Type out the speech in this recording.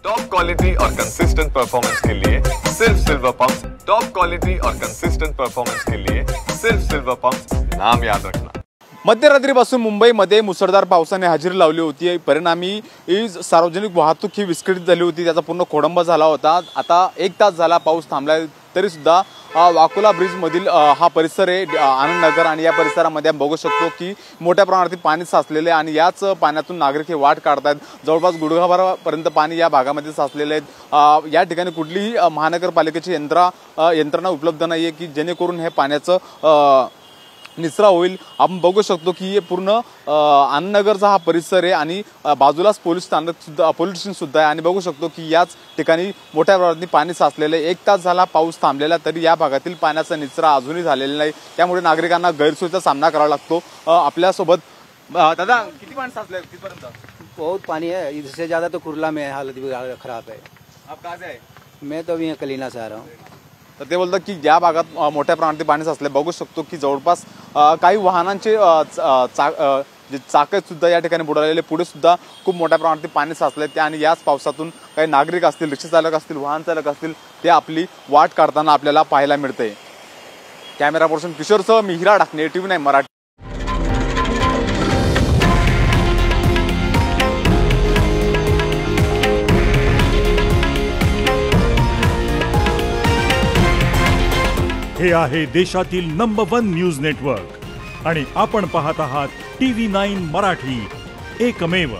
Top quality और consistent performance के लिए सिर्फ सिल्वर पंप्स। टॉप क्वालिटी और कंसिस्टेंट परफॉर्मेंस के लिए सिर्फ सिल्वर पंप्स, नाम याद रखना। मध्यरात्रीपासून मुंबईमध्ये मुसळधार पावसाने हजेरी लावली होती। परिणामी सार्वजनिक वाहतूक ही विस्कळीत झाली होती, त्याचा पूर्ण खोडंबा झाला होता। आता 1 तास झाला पाऊस थांबला तरी सुद्धा वाकोला ब्रिज मधील हा परिसर आहे आनंद नगर, आणि या परिसरामध्ये आपण बघू शकतो की मोठ्या प्रमाणात पाणी साचलेले आहे आणि याच पाण्यातून नागरिक हे वाट काढतात। जवळपास गुडघाभरापर्यंत पाणी या भागामध्ये साचलेले आहे। या ठिकाणी कुठलीही महानगरपालिकेची यंत्रणा उपलब्ध नाहीये की जेणेकरून हे पाण्याचं निचरा होईल। आपण बघू शकतो की हे पूर्ण आनंदनगरचा हा परिसर आहे आणि बाजूलाच पोलीस स्टेशन सुद्धा आहे, आणि बघू शकतो की याच ठिकाणी मोठ्या प्रमाणात पाणी साचलेले आहे। 1 तास झाला पाऊस थांबलेला तरी या भागातील पाण्याचा निचरा अजूनही झालेला नाही, त्यामुळे नागरिकांना गैरसोयीचा सामना करावा लागतो। आपल्यासोबत दादा, किती पाणी साचले कितीपर्यंत? बहुत पानी है, इससे ज्यादा तो कुर्ला में हालत भी खराब है। आप कहाँ से आहे? मैं तो अभी कलीना से आ रहा हूँ। तर ते बोलतात की या भागात मोठ्या प्रमाणात पाणी साचले। बघू शकतो की जवळपास काही वाहनांचे जे चाक सुद्धा या ठिकाणी बुडालेले, पुढे सुद्धा खूप मोठ्या प्रमाणात पाणी साचले ते, आणि याच पावसातून काही नागरिक असतील, रिक्षा चालक असतील, वाहन चालक असतील, ते आपली वाट काढताना आपल्याला पाहायला मिळते। कॅमेरा पर्सन किशोरसह मी हिरा ढाकणे, TV9 मराठी। हे आहे देशातील नंबर 1 न्यूज नेटवर्क आणि आपण पाहत आहात TV9 मराठी, एकमेव।